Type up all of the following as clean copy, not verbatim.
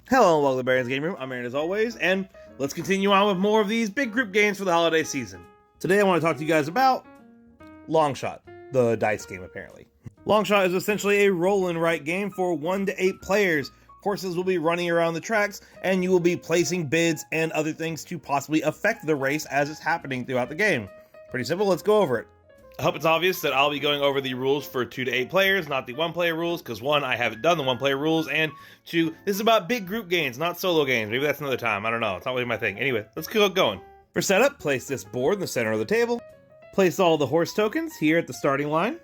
Hello and welcome to Baron's Game Room. I'm Aaron as always, and let's continue on with more of these big group games for the holiday season. Today I want to talk to you guys about Longshot, the dice game apparently. Longshot is essentially a roll and write game for 1 to 8 players. Horses will be running around the tracks, and you will be placing bids and other things to possibly affect the race as it's happening throughout the game. Pretty simple, let's go over it. I hope it's obvious that I'll be going over the rules for 2 to 8 players, not the 1-player rules, because 1, I haven't done the 1-player rules, and 2, this is about big group games, not solo games. Maybe that's another time, I don't know, it's not really my thing. Anyway, let's keep going. For setup, place this board in the center of the table, place all the horse tokens here at the starting line,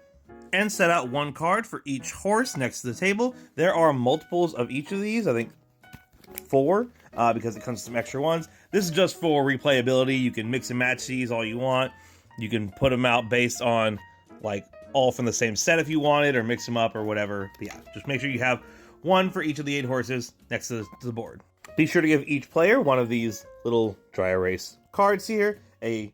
and set out 1 card for each horse next to the table. There are multiples of each of these, I think 4, because it comes with some extra ones. This is just for replayability. You can mix and match these all you want. You can put them out based on, like, all from the same set if you wanted, or mix them up or whatever. But yeah, just make sure you have 1 for each of the 8 horses next to the board. Be sure to give each player one of these little dry erase cards here, a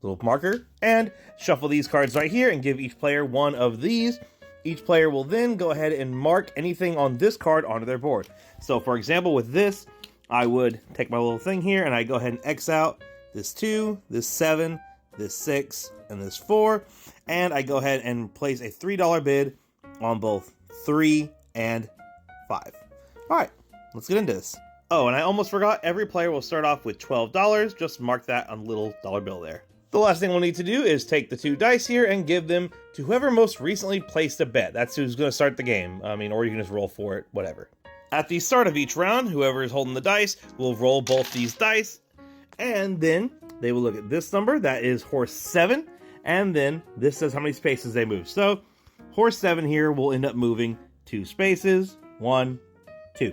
little marker, and shuffle these cards right here and give each player 1 of these. Each player will then go ahead and mark anything on this card onto their board. So for example, with this, I would take my little thing here and I go ahead and X out this 2, this 7, this 6, and this 4, and I go ahead and place a $3 bid on both 3 and 5. Alright, let's get into this. Oh, and I almost forgot, every player will start off with $12, just mark that on the little dollar bill there. The last thing we'll need to do is take the 2 dice here and give them to whoever most recently placed a bet. That's who's going to start the game, or you can just roll for it, whatever. At the start of each round, whoever is holding the dice will roll both these dice, and then they will look at this number, that is horse 7, and then this says how many spaces they move. So, horse 7 here will end up moving 2 spaces, 1, 2.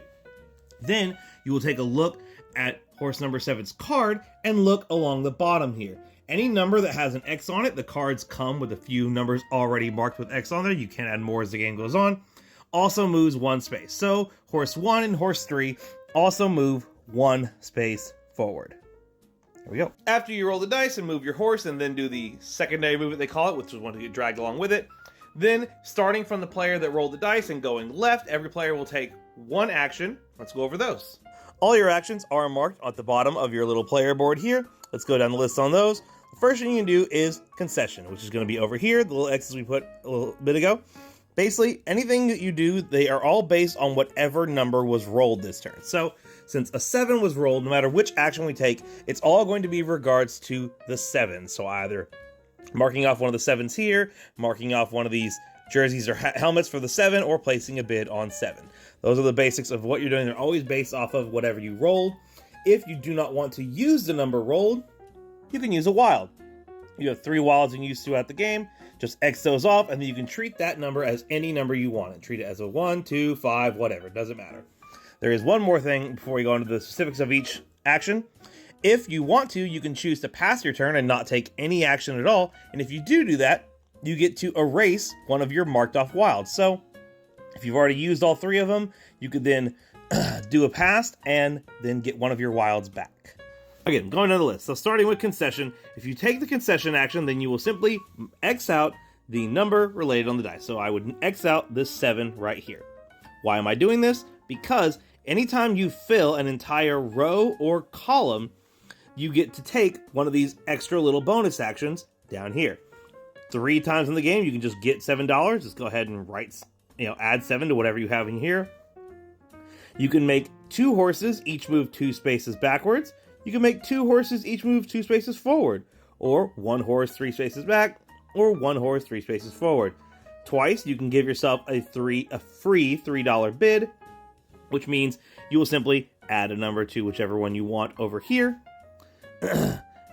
Then, you will take a look at horse number 7's card and look along the bottom here. Any number that has an X on it, the cards come with a few numbers already marked with X on there. You can add more as the game goes on. Also moves 1 space. So, horse 1 and horse 3 also move 1 space forward. There we go. After you roll the dice and move your horse and then do the secondary movement they call it, which is one to get dragged along with it, then starting from the player that rolled the dice and going left, every player will take 1 action. Let's go over those. All your actions are marked at the bottom of your little player board here. Let's go down the list on those. The first thing you can do is concession, which is going to be over here, the little X's we put a little bit ago. Basically, anything that you do, they are all based on whatever number was rolled this turn. So, since a 7 was rolled, no matter which action we take, it's all going to be regards to the 7. So either marking off one of the 7s here, marking off one of these jerseys or helmets for the 7, or placing a bid on 7. Those are the basics of what you're doing. They're always based off of whatever you rolled. If you do not want to use the number rolled, you can use a wild. You have 3 wilds you can use throughout the game. Just X those off, and then you can treat that number as any number you want. And treat it as a 1, 2, 5, whatever. It doesn't matter. There is one more thing before we go into the specifics of each action. If you want to, you can choose to pass your turn and not take any action at all. And if you do that, you get to erase one of your marked off wilds. So, if you've already used all 3 of them, you could then do a pass and then get one of your wilds back. Again, going down the list. So starting with concession, if you take the concession action, then you will simply X out the number related on the dice. So I would X out this 7 right here. Why am I doing this? Because anytime you fill an entire row or column, you get to take one of these extra little bonus actions down here. 3 times in the game, you can just get $7. Just go ahead and add 7 to whatever you have in here. You can make 2 horses, each move 2 spaces backwards. You can make 2 horses, each move 2 spaces forward. Or 1 horse, 3 spaces back. Or 1 horse, 3 spaces forward. Twice, you can give yourself a free $3 bid, which means you will simply add a number to whichever one you want over here.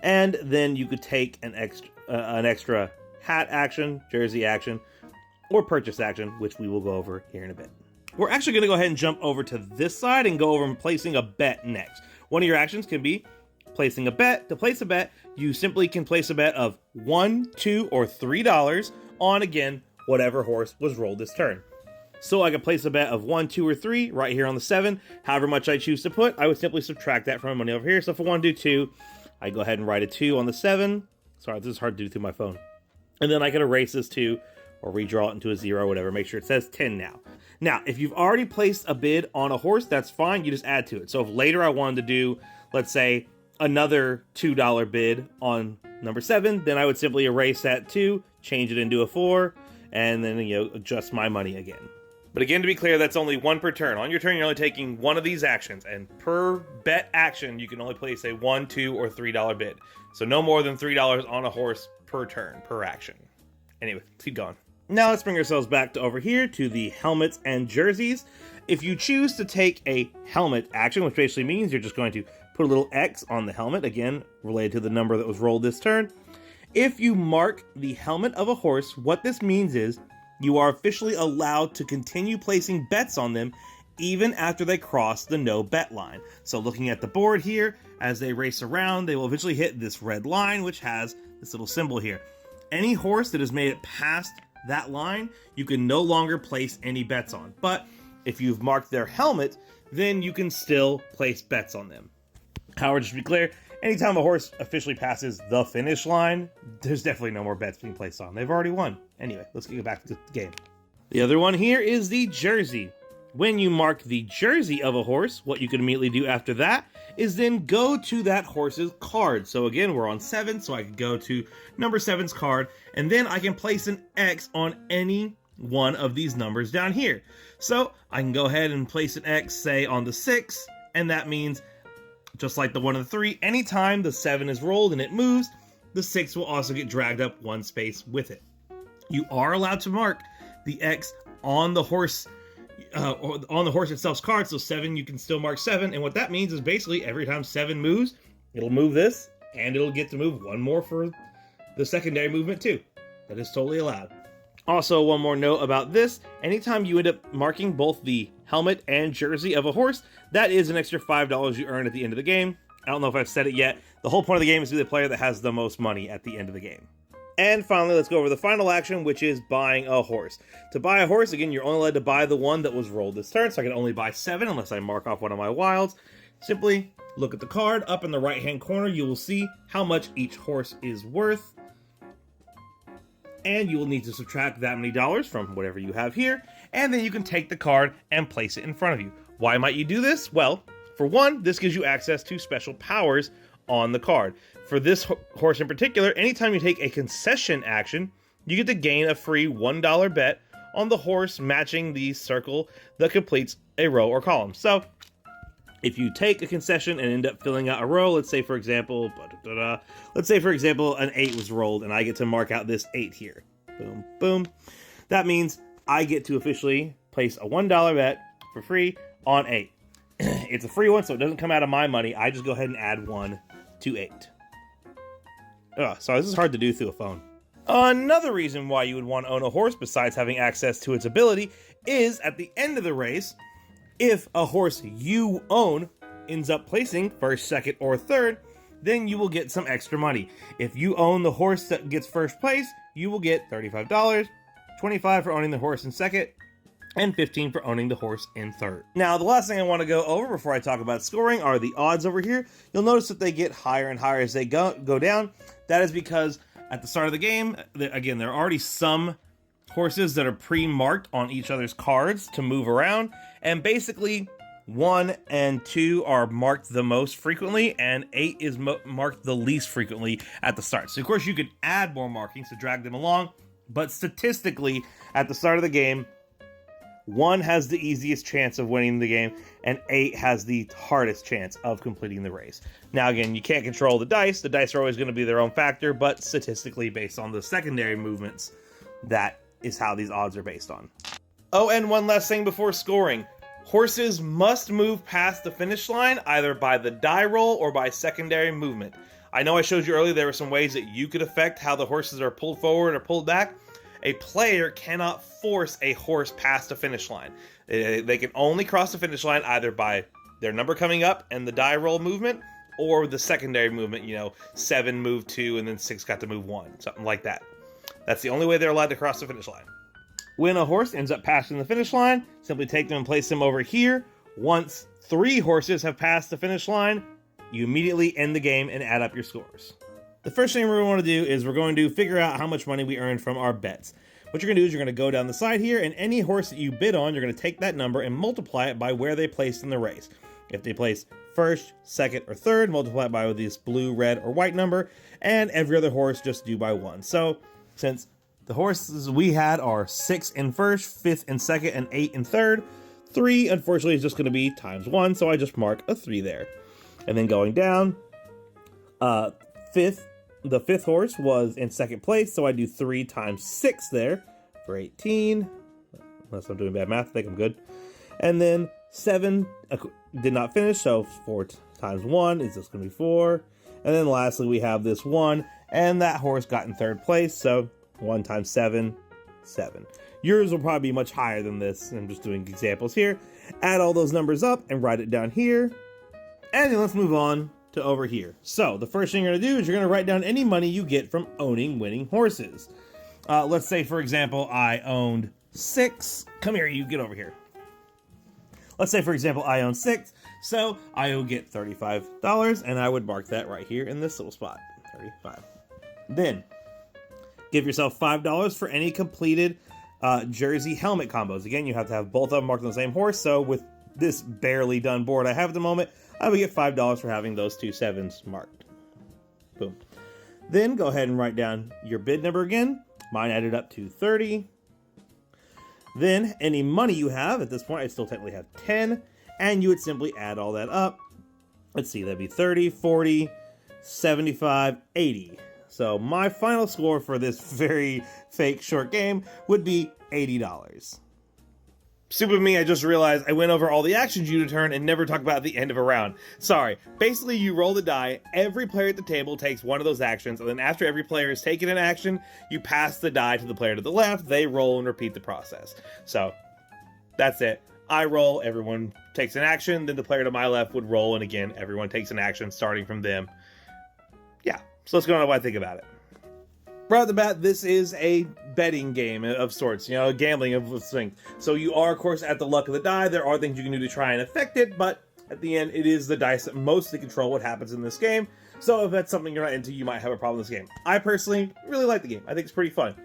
And then you could take an extra hat action, jersey action, or purchase action, which we will go over here in a bit. We're actually going to go ahead and jump over to this side and go over and placing a bet next. One of your actions can be placing a bet. To place a bet, you simply can place a bet of $1, $2, or $3 on, again, whatever horse was rolled this turn. So I could place a bet of 1, 2, or 3 right here on the 7. However much I choose to put, I would simply subtract that from my money over here. So if I want to do 2, I go ahead and write a 2 on the 7. Sorry, this is hard to do through my phone. And then I can erase this 2 or redraw it into a 0, whatever. Make sure it says 10 now. Now, if you've already placed a bid on a horse, that's fine. You just add to it. So if later I wanted to do, let's say, another $2 bid on number 7, then I would simply erase that 2, change it into a 4, and then, adjust my money again. But again, to be clear, that's only one per turn. On your turn, you're only taking one of these actions, and per bet action, you can only place a $1, $2, or $3 bid. So no more than $3 on a horse per turn, per action. Anyway, keep going. Now let's bring ourselves back to over here to the helmets and jerseys. If you choose to take a helmet action, which basically means you're just going to put a little X on the helmet, again, related to the number that was rolled this turn. If you mark the helmet of a horse, what this means is you are officially allowed to continue placing bets on them even after they cross the no bet line. So looking at the board here, as they race around, they will eventually hit this red line, which has this little symbol here. Any horse that has made it past that line, you can no longer place any bets on. But if you've marked their helmet, then you can still place bets on them. However, just to be clear, anytime a horse officially passes the finish line, there's definitely no more bets being placed on. They've already won. Anyway, let's get back to the game. The other one here is the jersey. When you mark the jersey of a horse, what you can immediately do after that is then go to that horse's card. So again, we're on 7, so I can go to number 7's card, and then I can place an X on any one of these numbers down here. So I can go ahead and place an X, say, on the 6, and that means, just like the 1 and the 3, anytime the 7 is rolled and it moves, the 6 will also get dragged up one space with it. You are allowed to mark the X on the horse or on the horse itself's card, so 7, you can still mark 7, and what that means is basically every time 7 moves, it'll move this, and it'll get to move one more for the secondary movement too. That is totally allowed. Also, one more note about this, anytime you end up marking both the helmet and jersey of a horse, that is an extra $5 you earn at the end of the game. I don't know if I've said it yet. The whole point of the game is to be the player that has the most money at the end of the game. And finally, let's go over the final action, which is buying a horse. To buy a horse, again, you're only allowed to buy the one that was rolled this turn, so I can only buy 7 unless I mark off one of my wilds. Simply look at the card. Up in the right-hand corner, you will see how much each horse is worth. And you will need to subtract that many dollars from whatever you have here, and then you can take the card and place it in front of you. Why might you do this? Well, for one, this gives you access to special powers on the card. For this horse in particular, anytime you take a concession action, you get to gain a free $1 bet on the horse matching the circle that completes a row or column. So, if you take a concession and end up filling out a row, let's say for example, an 8 was rolled and I get to mark out this 8 here. Boom, boom. That means I get to officially place a $1 bet for free on 8. It's a free one, so it doesn't come out of my money. I just go ahead and add 1 to 8. Sorry, this is hard to do through a phone. Another reason why you would want to own a horse besides having access to its ability is at the end of the race, if a horse you own ends up placing first, second, or third, then you will get some extra money. If you own the horse that gets first place, you will get $35, $25 for owning the horse in second, and $15 for owning the horse in third. Now, the last thing I want to go over before I talk about scoring are the odds over here. You'll notice that they get higher and higher as they go down. That is because at the start of the game, again, there are already some horses that are pre-marked on each other's cards to move around, and basically 1 and 2 are marked the most frequently, and 8 is marked the least frequently at the start. So of course you could add more markings to drag them along, but statistically at the start of the game, 1 has the easiest chance of winning the game, and 8 has the hardest chance of completing the race. Now again, you can't control the dice. The dice are always going to be their own factor, but statistically based on the secondary movements, that is how these odds are based on. Oh, and one last thing before scoring. Horses must move past the finish line either by the die roll or by secondary movement. I know I showed you earlier there were some ways that you could affect how the horses are pulled forward or pulled back. A player cannot force a horse past a finish line. They can only cross the finish line either by their number coming up and the die roll movement, or the secondary movement, 7 moved 2 and then 6 got to move 1, something like that. That's the only way they're allowed to cross the finish line. When a horse ends up passing the finish line, simply take them and place them over here. Once 3 horses have passed the finish line, you immediately end the game and add up your scores. The first thing we're going to do is we're going to figure out how much money we earned from our bets. What you're going to do is you're going to go down the side here, and any horse that you bid on, you're going to take that number and multiply it by where they placed in the race. If they place first, second, or third, multiply it by this blue, red, or white number, and every other horse just do by 1. So since the horses we had are 6 in first, 5th in second, and 8 in third, 3 unfortunately is just going to be times 1, so I just mark a 3 there. And then going down, the 5th horse was in second place, so I do 3 times 6 there for 18. Unless I'm doing bad math, I think I'm good. And then 7 did not finish, so 4 times 1 is just going to be 4. And then lastly, we have this 1, and that horse got in third place, so 1 times 7, 7. Yours will probably be much higher than this. I'm just doing examples here. Add all those numbers up and write it down here. And then let's move on to over here. So the first thing you're going to do is you're going to write down any money you get from owning winning horses. Let's say, for example, I owned 6. Come here, you get over here. Let's say, for example, I own 6. So I will get $35, and I would mark that right here in this little spot. 35. Then give yourself $5 for any completed jersey helmet combos. Again, you have to have both of them marked on the same horse. So with this barely done board I have at the moment, I would get $5 for having those 2 7s marked. Boom. Then go ahead and write down your bid number again. Mine added up to 30. Then any money you have, at this point I still technically have 10, and you would simply add all that up. Let's see, that'd be 30, 40, 75, 80. So my final score for this very fake short game would be $80. Stupid me, I just realized I went over all the actions you determine and never talked about the end of a round. Sorry. Basically, you roll the die, every player at the table takes one of those actions, and then after every player has taken an action, you pass the die to the player to the left, they roll and repeat the process. So, that's it. I roll, everyone takes an action, then the player to my left would roll, and again, everyone takes an action starting from them. Yeah, so let's go on to what I think about it. Right off the bat, this is a betting game of sorts, you know, gambling of things. So you are, of course, at the luck of the die. There are things you can do to try and affect it, but at the end, it is the dice that mostly control what happens in this game. So if that's something you're not into, you might have a problem with this game. I personally really like the game. I think it's pretty fun.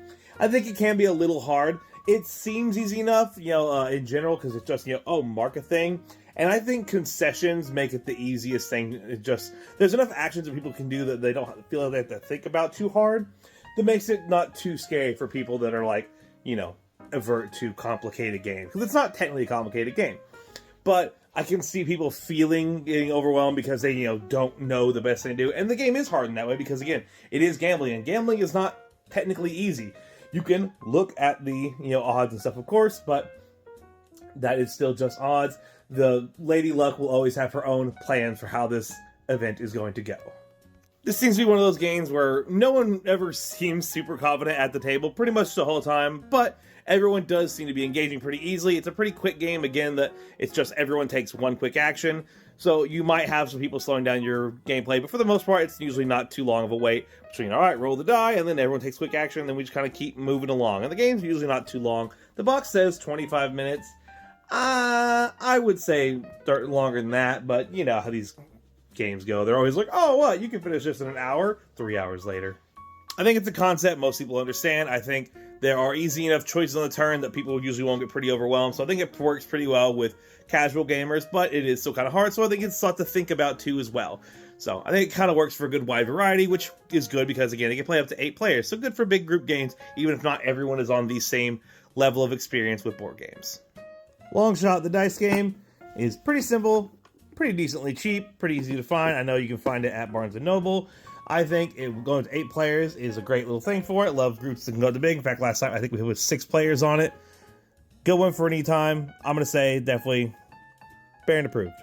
I think it can be a little hard. It seems easy enough, you know, in general, because it's just, you know, oh, mark a thing. And I think concessions make it the easiest thing. It just, there's enough actions that people can do that they don't feel like they have to think about too hard. That makes it not too scary for people that are like, you know, avert to complicated games. Because it's not technically a complicated game. But I can see people getting overwhelmed because they, you know, don't know the best thing to do. And the game is hard in that way because, again, it is gambling. And gambling is not technically easy. You can look at the, you know, odds and stuff, of course, but that is still just odds. The Lady Luck will always have her own plans for how this event is going to go. This seems to be one of those games where no one ever seems super confident at the table, pretty much the whole time, but everyone does seem to be engaging pretty easily. It's a pretty quick game, again, that it's just everyone takes one quick action, so you might have some people slowing down your gameplay, but for the most part, it's usually not too long of a wait between, alright, roll the die, and then everyone takes quick action, and then we just kind of keep moving along. And the game's usually not too long. The box says 25 minutes. I would say longer than that, but you know how these games go. They're always like, oh, what? You can finish this in an hour? 3 hours later. I think it's a concept most people understand. I think there are easy enough choices on the turn that people usually won't get pretty overwhelmed. So I think it works pretty well with casual gamers, but it is still kind of hard. So I think it's a lot to think about too as well. So I think it kind of works for a good wide variety, which is good because, again, it can play up to 8 players. So good for big group games, even if not everyone is on the same level of experience with board games. Long Shot, the dice game, is pretty simple, pretty decently cheap, pretty easy to find. I know you can find it at Barnes & Noble. I think going to 8 players is a great little thing for it. Love groups that can go to big. In fact, last time I think we had 6 players on it. Good one for any time. I'm going to say definitely Baron approved.